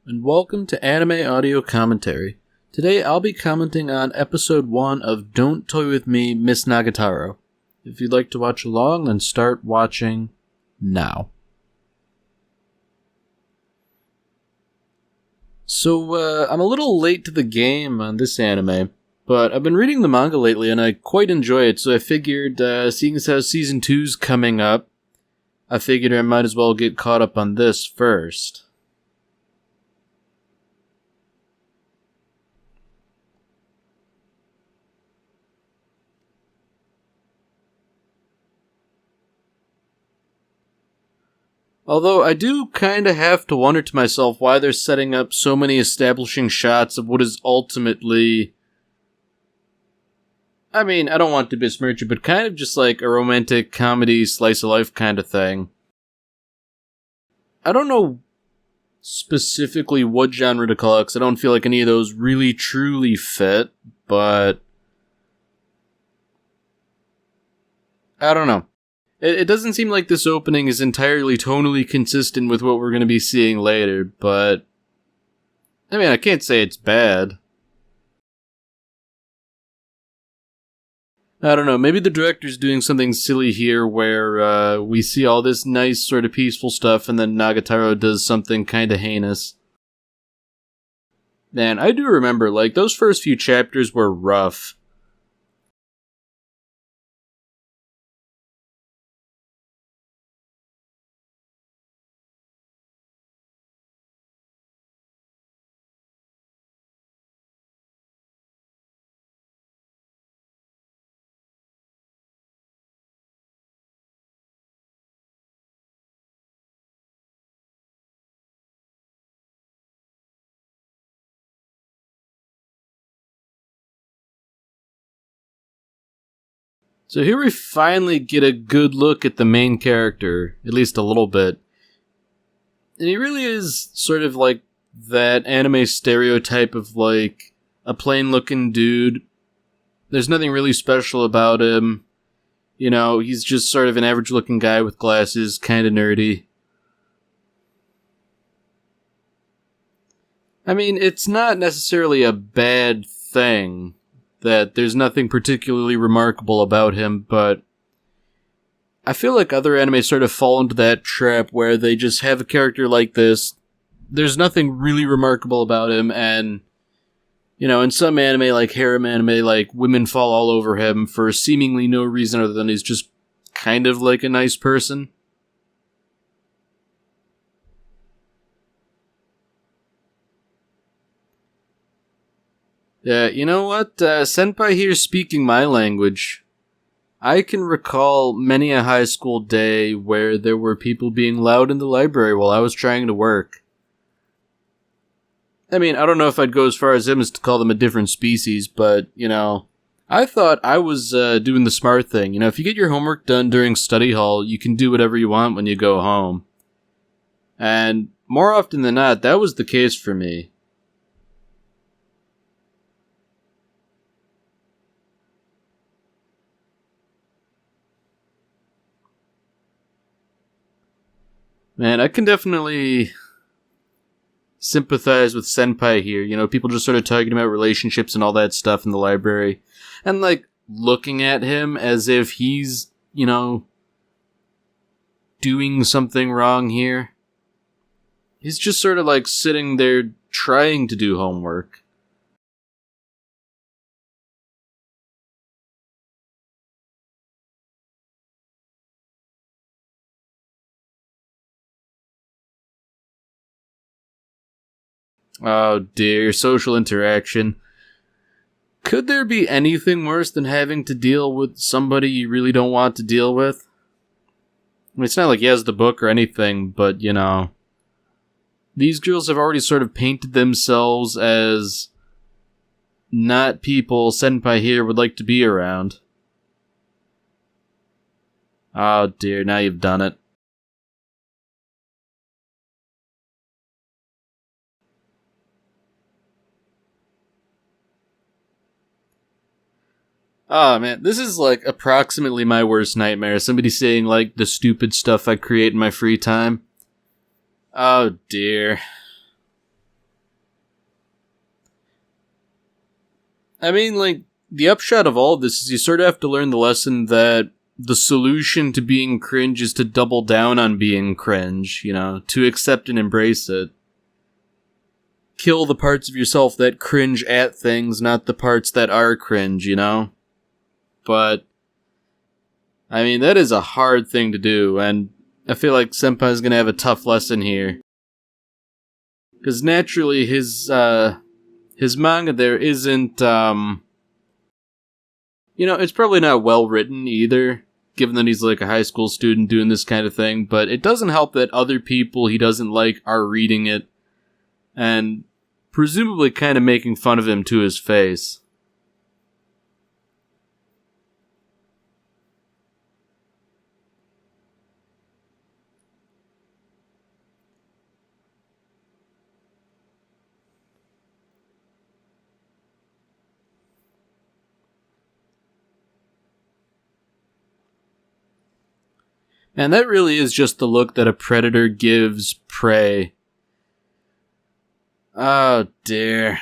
and welcome to Anime Audio Commentary. Today I'll be commenting on Episode 1 of Don't Toy With Me, Miss Nagatoro. If you'd like to watch along, then start watching now. So, I'm a little late to the game on this anime, but I've been reading the manga lately and I quite enjoy it, so I figured, seeing as how Season 2's coming up, I figured I might as well get caught up on this first. Although I do kinda have to wonder to myself why they're setting up so many establishing shots of what is ultimately... I mean, I don't want to besmirch it, but kind of just like a romantic comedy, slice-of-life kind of thing. I don't know specifically what genre to call it, because I don't feel like any of those really truly fit, but... I don't know. It doesn't seem like this opening is entirely tonally consistent with what we're going to be seeing later, but... I mean, I can't say it's bad. I don't know, maybe the director's doing something silly here where we see all this nice sort of peaceful stuff and then Nagatoro does something kinda heinous. Man, I do remember, like, those first few chapters were rough. So here we finally get a good look at the main character, at least a little bit. And he really is sort of like that anime stereotype of like a plain looking dude. There's nothing really special about him. You know, he's just sort of an average looking guy with glasses, kinda nerdy. I mean, it's not necessarily a bad thing that there's nothing particularly remarkable about him, but I feel like other anime sort of fall into that trap where they just have a character like this, there's nothing really remarkable about him, and, you know, in some anime, like harem anime, like, women fall all over him for seemingly no reason other than he's just kind of like a nice person. Yeah, you know what? Senpai here's speaking my language. I can recall many a high school day where there were people being loud in the library while I was trying to work. I mean, I don't know if I'd go as far as him as to call them a different species, but, you know, I thought I was doing the smart thing. You know, if you get your homework done during study hall, you can do whatever you want when you go home. And more often than not, that was the case for me. Man, I can definitely sympathize with Senpai here. You know, people just sort of talking about relationships and all that stuff in the library. And, like, looking at him as if he's, you know, doing something wrong here. He's just sort of, like, sitting there trying to do homework. Oh dear, social interaction. Could there be anything worse than having to deal with somebody you really don't want to deal with? I mean, it's not like he has the book or anything, but, you know, these girls have already sort of painted themselves as not people Senpai here would like to be around. Oh dear, now you've done it. Oh man, this is like approximately my worst nightmare. Somebody saying like the stupid stuff I create in my free time. Oh dear. I mean, like, the upshot of all of this is you sort of have to learn the lesson that the solution to being cringe is to double down on being cringe, you know, to accept and embrace it. Kill the parts of yourself that cringe at things, not the parts that are cringe, you know? But, I mean, that is a hard thing to do, and I feel like Senpai's gonna have a tough lesson here. Because naturally, his manga there isn't, you know, it's probably not well written either, given that he's like a high school student doing this kind of thing, but it doesn't help that other people he doesn't like are reading it, and presumably kind of making fun of him to his face. And that really is just the look that a predator gives prey. Oh dear.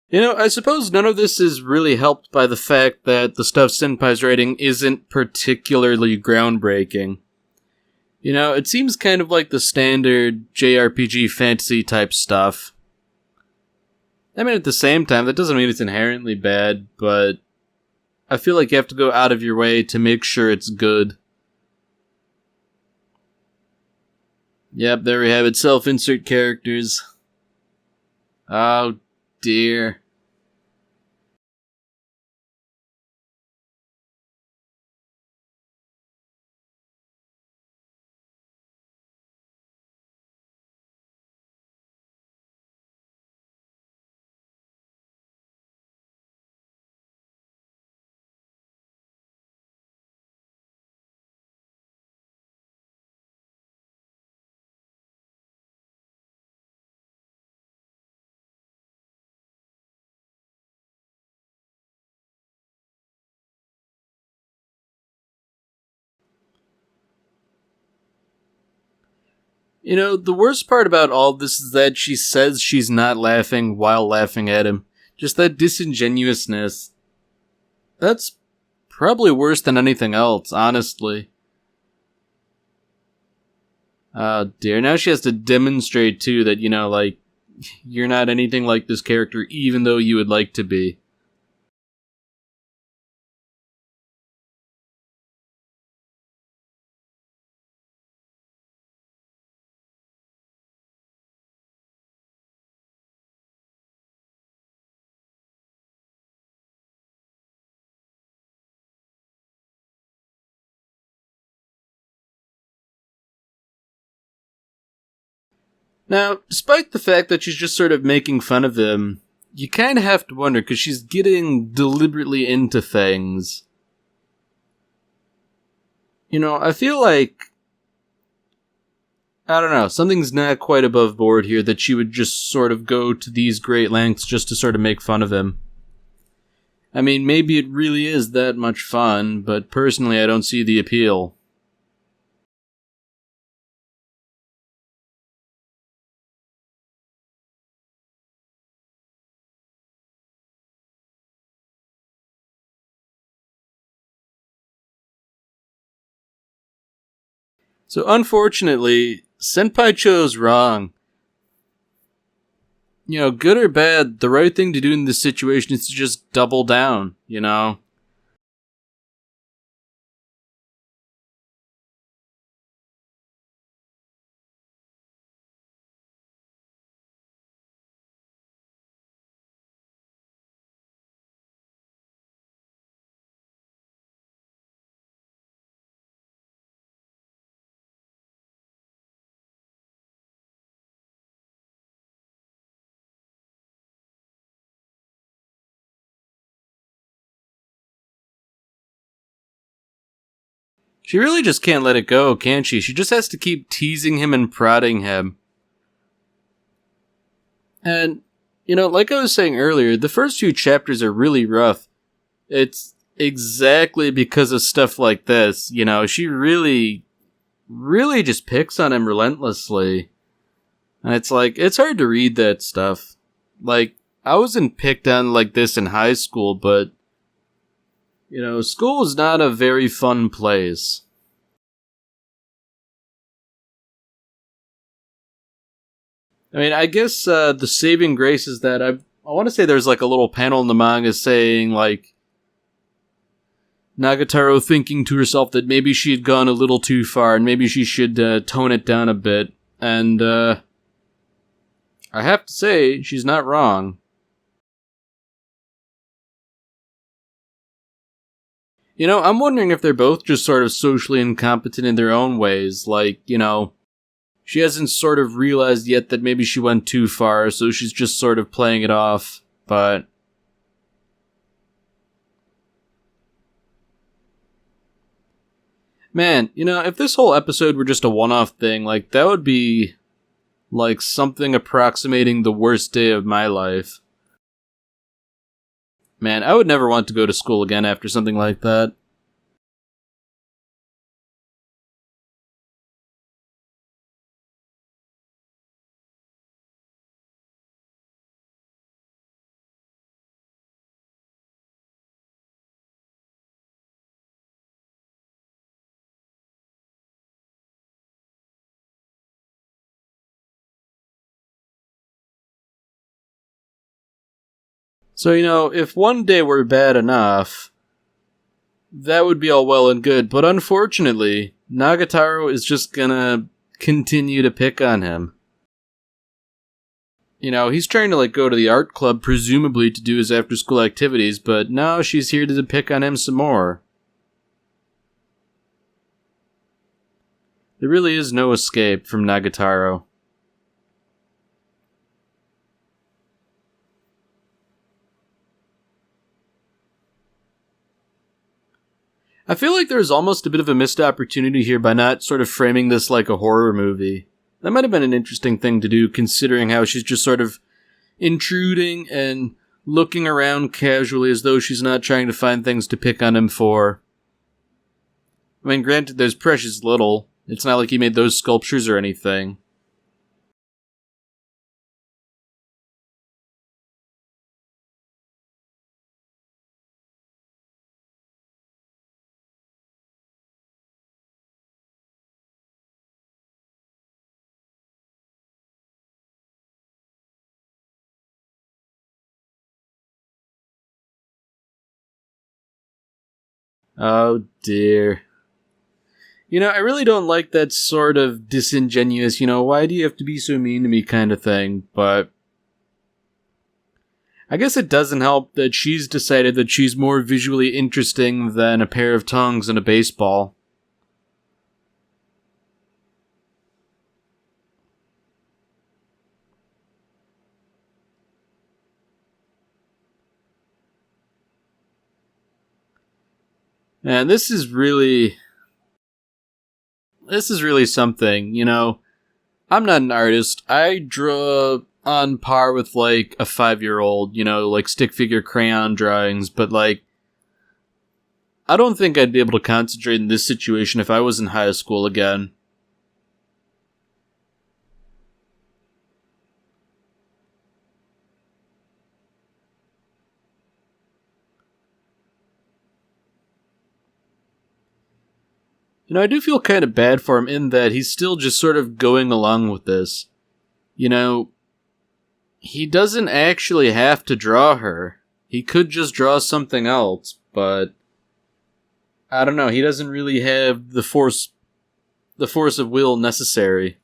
You know, I suppose none of this is really helped by the fact that the stuff Senpai's writing isn't particularly groundbreaking. You know, it seems kind of like the standard JRPG fantasy type stuff. I mean, at the same time, that doesn't mean it's inherently bad, but I feel like you have to go out of your way to make sure it's good. Yep, there we have it, self-insert characters. Oh dear. You know, the worst part about all this is that she says she's not laughing while laughing at him. Just that disingenuousness. That's probably worse than anything else, honestly. Oh dear, now she has to demonstrate too that, you know, like, you're not anything like this character even though you would like to be. Now, despite the fact that she's just sort of making fun of him, you kind of have to wonder, because she's getting deliberately into things. You know, I feel like, I don't know, something's not quite above board here that she would just sort of go to these great lengths just to sort of make fun of him. I mean, maybe it really is that much fun, but personally I don't see the appeal. So unfortunately, Senpai chose wrong. You know, good or bad, the right thing to do in this situation is to just double down, you know? She really just can't let it go, can she? She just has to keep teasing him and prodding him. And, Like I was saying earlier, the first few chapters are really rough. It's exactly because of stuff like this. She really, really just picks on him relentlessly. And it's like, it's hard to read that stuff. Like, I wasn't picked on like this in high school, but, school is not a very fun place. I mean, I guess the saving grace is that I want to say there's like a little panel in the manga saying like Nagatoro thinking to herself that maybe she had gone a little too far and maybe she should tone it down a bit. And I have to say, she's not wrong. I'm wondering if they're both just sort of socially incompetent in their own ways. Like, she hasn't sort of realized yet that maybe she went too far, so she's just sort of playing it off, but... Man, if this whole episode were just a one-off thing, like, that would be, like, something approximating the worst day of my life. Man, I would never want to go to school again after something like that. So, if one day were bad enough, that would be all well and good, but unfortunately, Nagatoro is just gonna continue to pick on him. He's trying to, like, go to the art club, presumably to do his after-school activities, but now she's here to pick on him some more. There really is no escape from Nagatoro. I feel like there's almost a bit of a missed opportunity here by not sort of framing this like a horror movie. That might have been an interesting thing to do, considering how she's just sort of intruding and looking around casually as though she's not trying to find things to pick on him for. I mean, granted, there's precious little. It's not like he made those sculptures or anything. Oh dear. I really don't like that sort of disingenuous, why do you have to be so mean to me kind of thing, but I guess it doesn't help that she's decided that she's more visually interesting than a pair of tongs and a baseball. And this is really something, I'm not an artist. I draw on par with, like, a 5-year-old, like stick figure crayon drawings, but, like, I don't think I'd be able to concentrate in this situation if I was in high school again. I do feel kind of bad for him in that he's still just sort of going along with this. He doesn't actually have to draw her. He could just draw something else, but I don't know, he doesn't really have the force of will necessary.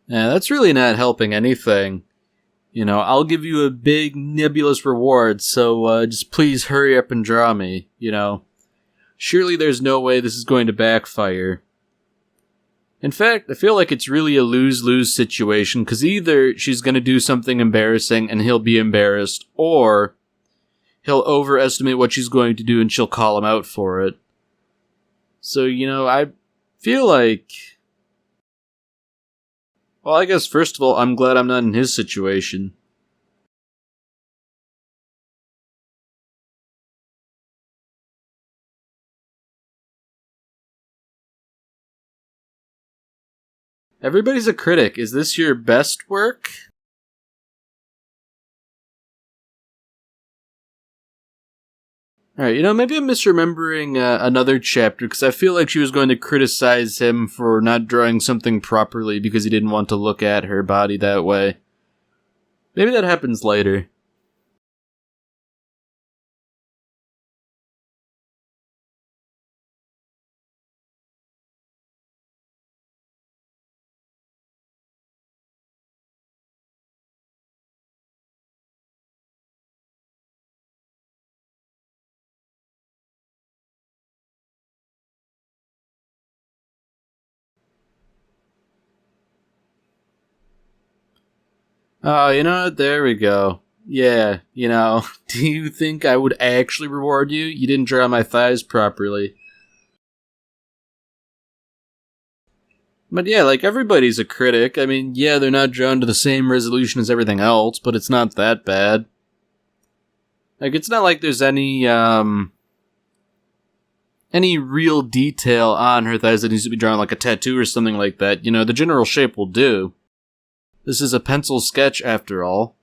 Yeah, that's really not helping anything. I'll give you a big nebulous reward, so just please hurry up and draw me, Surely there's no way this is going to backfire. In fact, I feel like it's really a lose-lose situation, because either she's going to do something embarrassing and he'll be embarrassed, or he'll overestimate what she's going to do and she'll call him out for it. So, I feel like... Well, I guess first of all, I'm glad I'm not in his situation. Everybody's a critic. Is this your best work? Alright, maybe I'm misremembering another chapter, because I feel like she was going to criticize him for not drawing something properly because he didn't want to look at her body that way. Maybe that happens later. Oh, there we go. Yeah, do you think I would actually reward you? You didn't draw my thighs properly. But yeah, everybody's a critic. I mean, yeah, they're not drawn to the same resolution as everything else, but it's not that bad. It's not like there's any real detail on her thighs that needs to be drawn like a tattoo or something like that. The general shape will do. This is a pencil sketch, after all.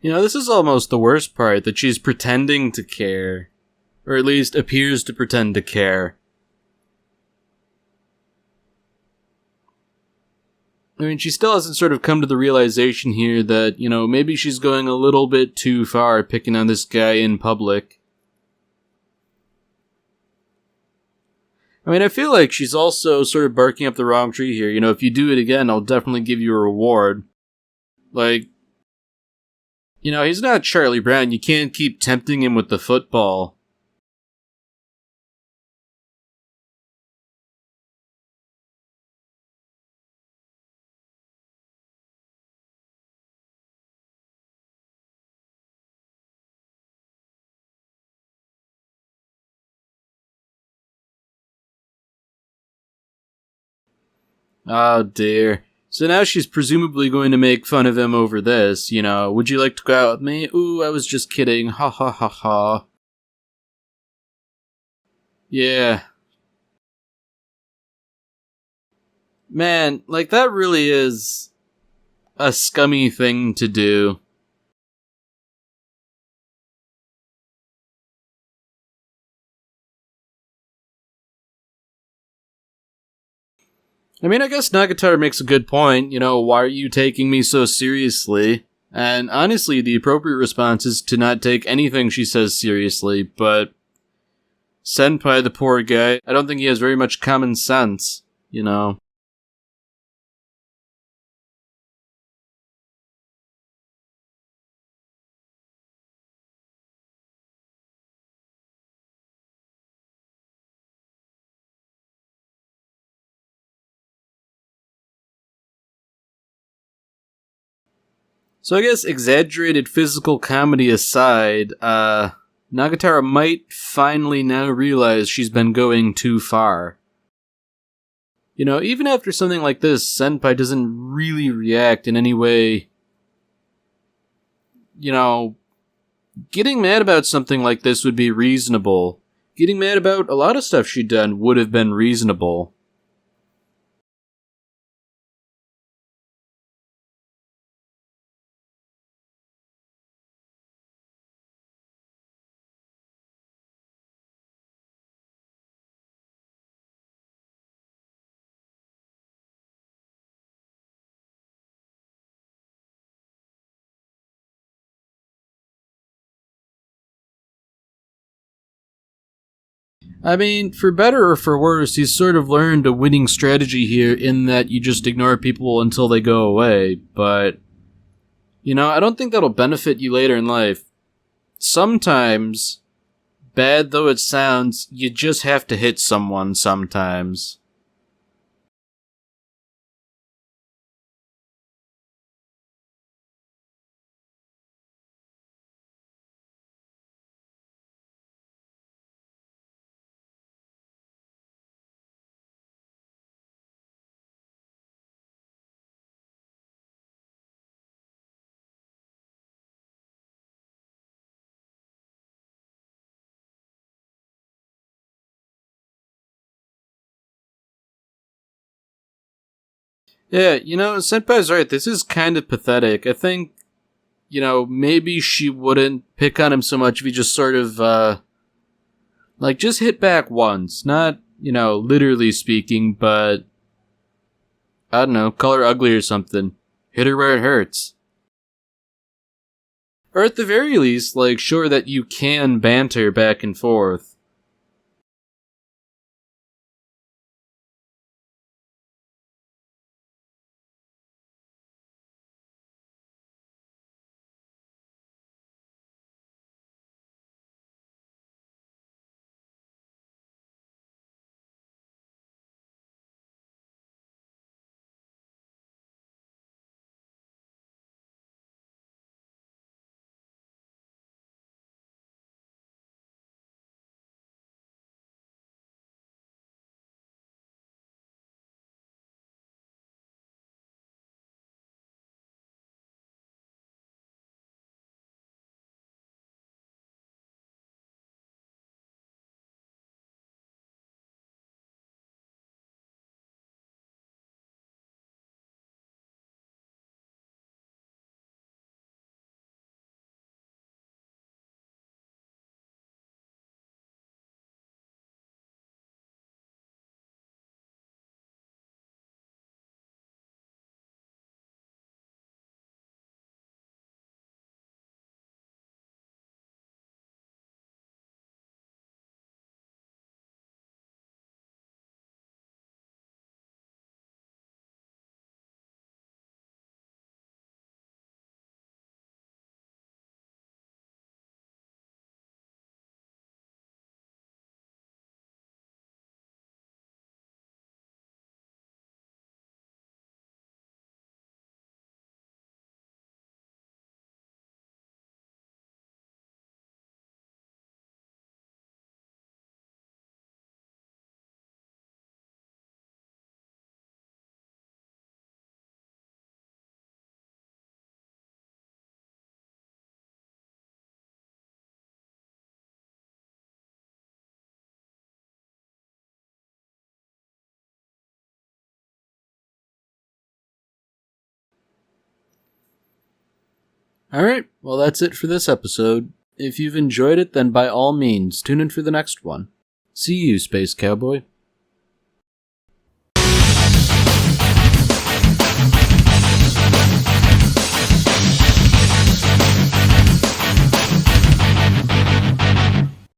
This is almost the worst part, that she's pretending to care. Or at least appears to pretend to care. I mean, she still hasn't sort of come to the realization here that, maybe she's going a little bit too far picking on this guy in public. I mean, I feel like she's also sort of barking up the wrong tree here. If you do it again, I'll definitely give you a reward. He's not Charlie Brown. You can't keep tempting him with the football. Oh dear. So now she's presumably going to make fun of him over this, would you like to go out with me? Ooh, I was just kidding, ha ha ha ha. Yeah. Man, that really is a scummy thing to do. I mean, I guess Nagatoro makes a good point. Why are you taking me so seriously? And honestly, the appropriate response is to not take anything she says seriously, but Senpai, the poor guy, I don't think he has very much common sense, So I guess exaggerated physical comedy aside, Nagatoro might finally now realize she's been going too far. Even after something like this, Senpai doesn't really react in any way. Getting mad about something like this would be reasonable. getting mad about a lot of stuff she'd done would have been reasonable. I mean, for better or for worse, he's sort of learned a winning strategy here in that you just ignore people until they go away, but, I don't think that'll benefit you later in life. Sometimes, bad though it sounds, you just have to hit someone sometimes. Yeah, Senpai's right, this is kind of pathetic. I think, maybe she wouldn't pick on him so much if he just sort of, just hit back once. Not, literally speaking, but, I don't know, call her ugly or something. Hit her where it hurts. Or at the very least, show her that you can banter back and forth. Alright, well that's it for this episode. If you've enjoyed it, then by all means, tune in for the next one. See you, Space Cowboy.